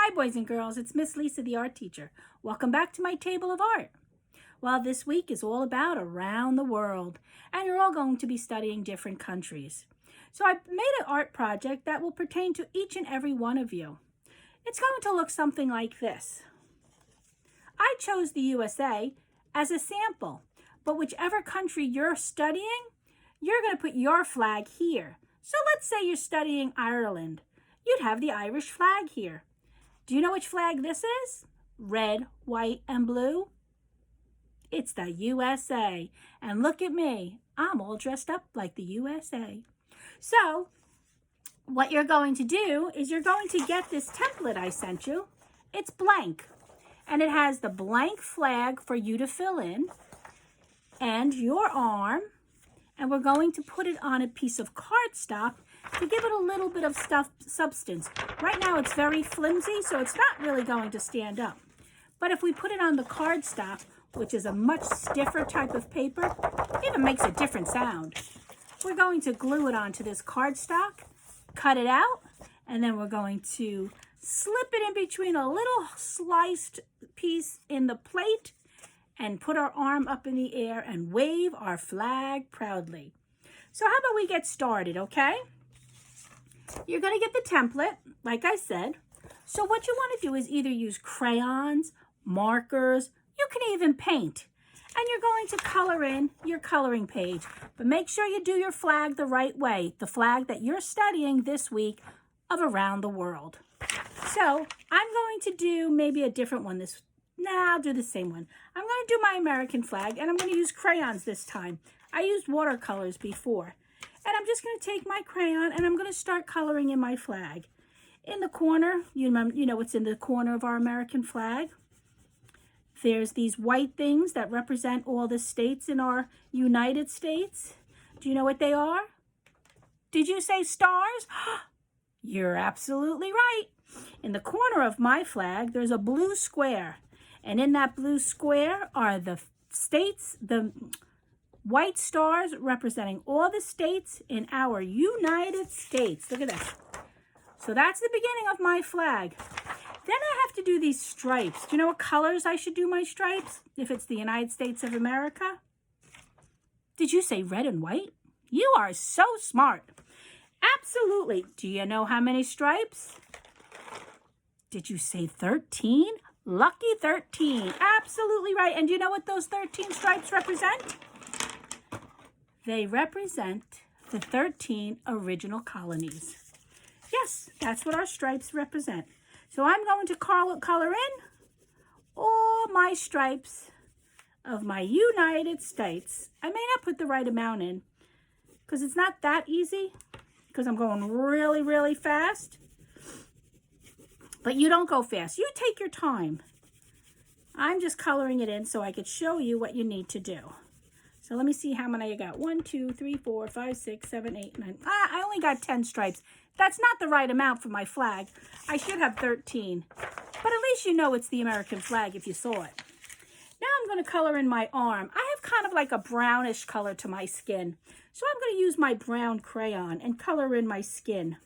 Hi, boys and girls. It's Miss Lisa, the art teacher. Welcome back to my table of art. Well, this week is all about around the world, and you're all going to be studying different countries. So I made an art project that will pertain to each and every one of you. It's going to look something like this. I chose the USA as a sample, but whichever country you're studying, you're going to put your flag here. So let's say you're studying Ireland. You'd have the Irish flag here. Do you know which flag this is? Red, white, and blue? It's the USA. And look at me. I'm all dressed up like the USA. So, what you're going to do is you're going to get this template I sent you. It's blank. And it has the blank flag for you to fill in and your arm. And we're going to put it on a piece of cardstock to give it a little bit of substance. Right now it's very flimsy, so it's not really going to stand up. But if we put it on the cardstock, which is a much stiffer type of paper, it even makes a different sound. We're going to glue it onto this cardstock, cut it out, and then we're going to slip it in between a little sliced piece in the plate and put our arm up in the air and wave our flag proudly. So how about we get started, okay? You're going to get the template, like I said. So what you want to do is either use crayons, markers, you can even paint. And you're going to color in your coloring page. But make sure you do your flag the right way, the flag that you're studying this week of around the world. So I'm going to do maybe a different one I'll do the same one. I'm going to do my American flag, and I'm going to use crayons this time. I used watercolors before. And I'm just going to take my crayon, and I'm going to start coloring in my flag. In the corner, you know what's in the corner of our American flag? There's these white things that represent all the states in our United States. Do you know what they are? Did you say stars? You're absolutely right. In the corner of my flag, there's a blue square. And in that blue square are the states, the white stars representing all the states in our United States. Look at this. So that's the beginning of my flag. Then I have to do these stripes. Do you know what colors I should do my stripes if it's the United States of America? Did you say red and white? You are so smart. Absolutely. Do you know how many stripes? Did you say 13? Lucky 13. Absolutely right. And do you know what those 13 stripes represent? They represent the 13 original colonies. Yes, that's what our stripes represent. So I'm going to color in all my stripes of my United States. I may not put the right amount in because it's not that easy because I'm going really, really fast. But you don't go fast. You take your time. I'm just coloring it in so I could show you what you need to do. So let me see how many I got. 1, 2, 3, 4, 5, 6, 7, 8, 9. I only got 10 stripes. That's not the right amount for my flag. I should have 13. But at least you know it's the American flag if you saw it. Now I'm going to color in my arm. I have kind of like a brownish color to my skin. So I'm going to use my brown crayon and color in my skin.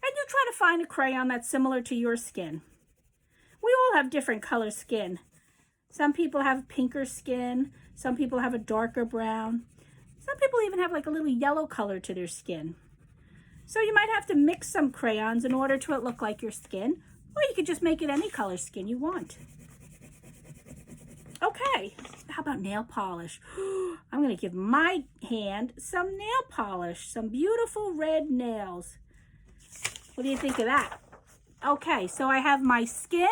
And you try to find a crayon that's similar to your skin. We all have different color skin. Some people have pinker skin. Some people have a darker brown. Some people even have like a little yellow color to their skin. So you might have to mix some crayons in order to it look like your skin. Or you could just make it any color skin you want. Okay, how about nail polish? I'm going to give my hand some nail polish. Some beautiful red nails. What do you think of that? Okay, so I have my skin,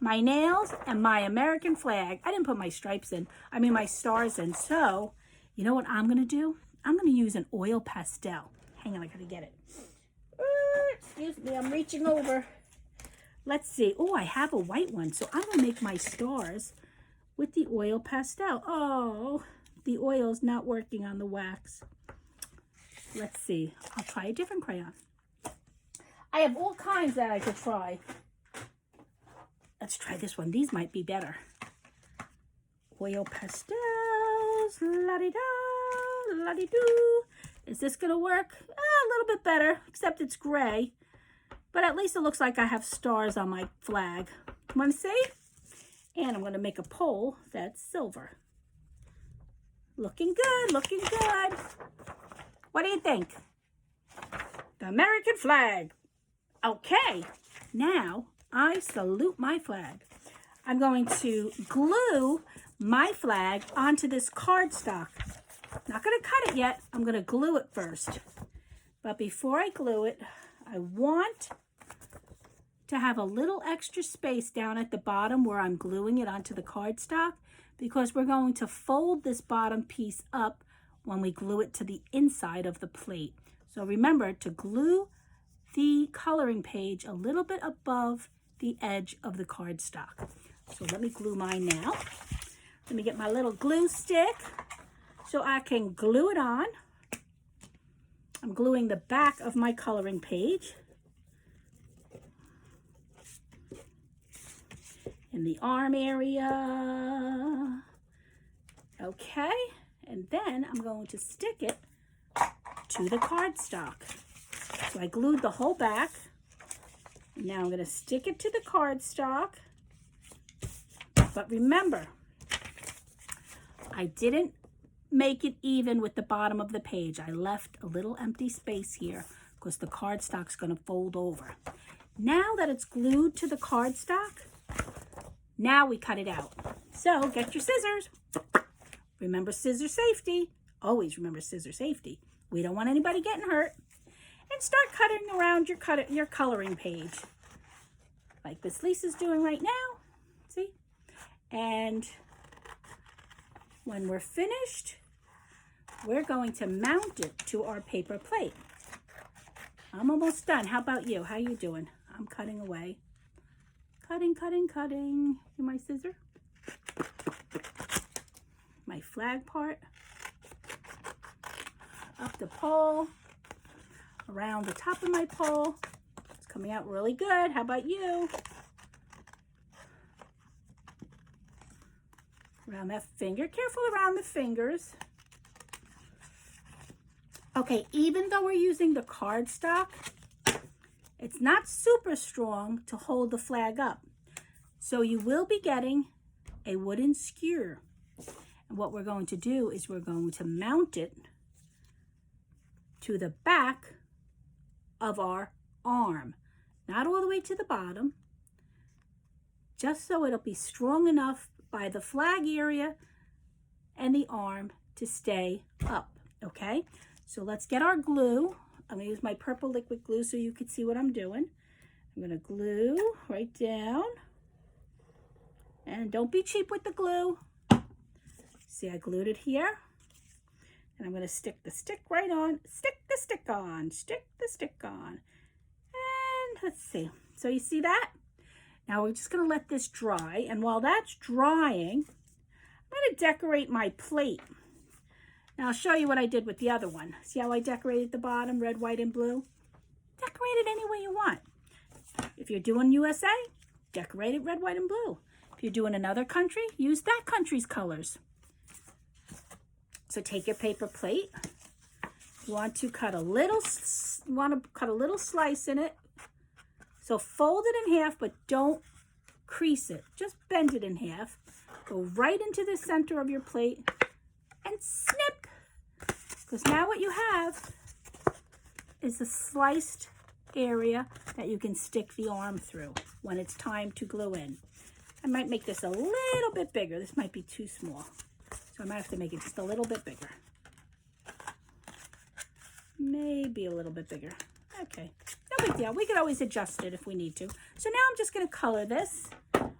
my nails, and my American flag. I didn't put my stripes in. My stars in. So, you know what I'm going to do? I'm going to use an oil pastel. Hang on, I got to get it. Excuse me, I'm reaching over. Let's see. Oh, I have a white one. So I'm going to make my stars with the oil pastel. Oh, the oil's not working on the wax. Let's see. I'll try a different crayon. I have all kinds that I could try. Let's try this one. These might be better. Oil pastels. La-di-da, la-di-doo. Is this going to work? A little bit better, except it's gray. But at least it looks like I have stars on my flag. Want to see? And I'm going to make a pole that's silver. Looking good, looking good. What do you think? The American flag. Okay, now I salute my flag. I'm going to glue my flag onto this cardstock. Not going to cut it yet. I'm going to glue it first. But before I glue it, I want to have a little extra space down at the bottom where I'm gluing it onto the cardstock, because we're going to fold this bottom piece up when we glue it to the inside of the plate. So remember to glue the coloring page a little bit above the edge of the cardstock. So let me glue mine now. Let me get my little glue stick so I can glue it on. I'm gluing the back of my coloring page in the arm area. Okay, and then I'm going to stick it to the cardstock. So I glued the whole back. Now I'm going to stick it to the cardstock. But remember, I didn't make it even with the bottom of the page. I left a little empty space here because the cardstock's going to fold over. Now that it's glued to the cardstock, now we cut it out. So get your scissors. Remember scissor safety. Always remember scissor safety. We don't want anybody getting hurt. And start cutting around your coloring page. Like Miss Lisa's doing right now. See? And when we're finished, we're going to mount it to our paper plate. I'm almost done. How about you? How you doing? I'm cutting away. Cutting, cutting, cutting. See my scissor? My flag part. Up the pole. Around the top of my pole. It's coming out really good. How about you? Around that finger. Careful around the fingers. Okay, even though we're using the cardstock, it's not super strong to hold the flag up. So you will be getting a wooden skewer. And what we're going to do is we're going to mount it to the back of our arm. Not all the way to the bottom, just so it'll be strong enough by the flag area and the arm to stay up, okay? So let's get our glue. I'm gonna use my purple liquid glue so you can see what I'm doing. I'm gonna glue right down. And don't be cheap with the glue. See, I glued it here. And I'm gonna stick the stick right on. Stick the stick on. Stick the stick on. And let's see. So you see that? Now we're just gonna let this dry. And while that's drying, I'm gonna decorate my plate. Now I'll show you what I did with the other one. See how I decorated the bottom, red, white, and blue? Decorate it any way you want. If you're doing USA, decorate it red, white, and blue. If you're doing another country, use that country's colors. So take your paper plate. You want to cut a little slice in it. So fold it in half, but don't crease it. Just bend it in half. Go right into the center of your plate and snip. Because now what you have is a sliced area that you can stick the arm through when it's time to glue in. I might make this a little bit bigger. This might be too small. So I might have to make it just a little bit bigger. Maybe a little bit bigger. Okay, no big deal. We could always adjust it if we need to. So now I'm just going to color this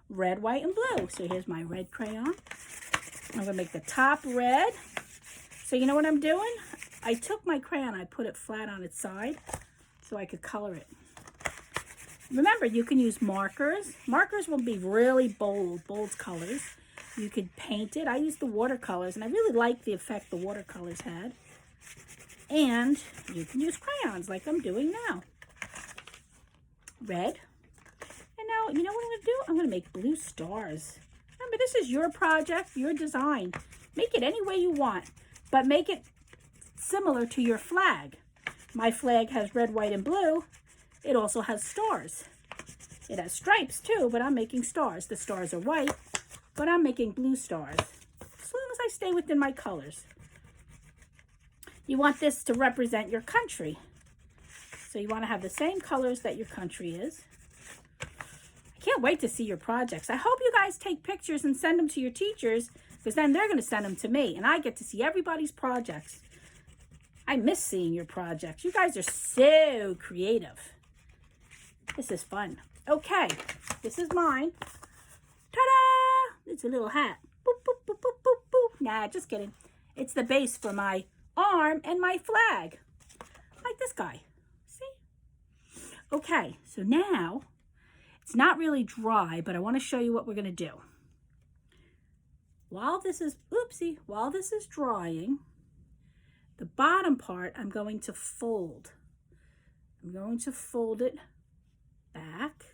red, white, and blue. So here's my red crayon. I'm going to make the top red. So you know what I'm doing? I took my crayon, I put it flat on its side so I could color it. Remember, you can use markers. Markers will be really bold colors. You could paint it. I used the watercolors, and I really like the effect the watercolors had. And you can use crayons like I'm doing now. Red. And now, you know what I'm going to do? I'm going to make blue stars. Remember, this is your project, your design. Make it any way you want, but make it similar to your flag. My flag has red, white, and blue. it also has stars. It has stripes too, but I'm making stars. The stars are white, but I'm making blue stars. As long as I stay within my colors. You want this to represent your country. So you want to have the same colors that your country is. I can't wait to see your projects. I hope you guys take pictures and send them to your teachers, because then they're going to send them to me, and I get to see everybody's projects. I miss seeing your projects. You guys are so creative. This is fun. Okay, this is mine. Ta-da! It's a little hat. Boop, boop, boop, boop, boop, boop. Nah, just kidding. It's the base for my arm and my flag. Like this guy. See? Okay, so now, it's not really dry, but I want to show you what we're going to do. While this is drying, the bottom part I'm going to fold. I'm going to fold it back.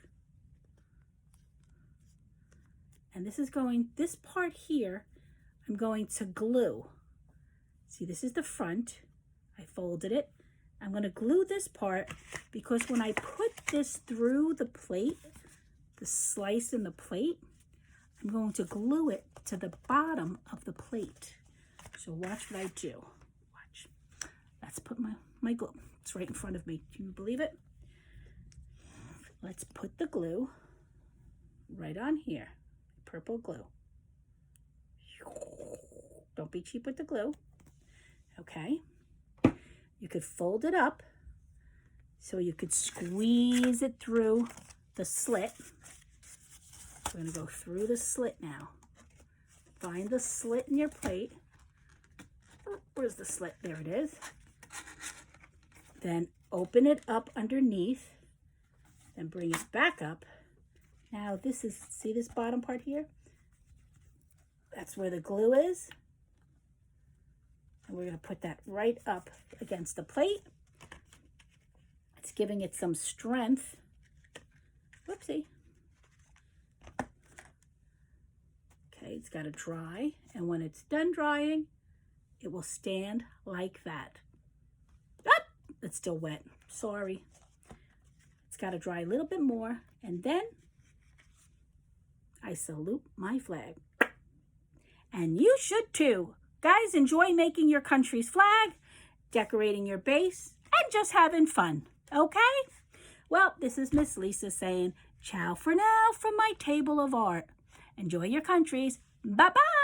And this part here, I'm going to glue. See, this is the front. I folded it. I'm going to glue this part because when I put this through the plate, the slice in the plate, I'm going to glue it to the bottom of the plate. So watch what I do. Watch. Let's put my glue. It's right in front of me. Can you believe it? Let's put the glue right on here. Purple glue. Don't be cheap with the glue. Okay. You could fold it up so you could squeeze it through the slit. We're going to go through the slit now. Find the slit in your plate. Where's the slit? There it is. Then open it up underneath. Then bring it back up. Now this is, see this bottom part here? That's where the glue is. And we're going to put that right up against the plate. It's giving it some strength. Whoopsie. Okay, it's got to dry. And when it's done drying, it will stand like that. Ah, it's still wet. Sorry. It's got to dry a little bit more. And then I salute my flag. And you should too. Guys, enjoy making your country's flag, decorating your base, and just having fun. Okay? Well, this is Miss Lisa saying ciao for now from my table of art. Enjoy your countries. Bye-bye.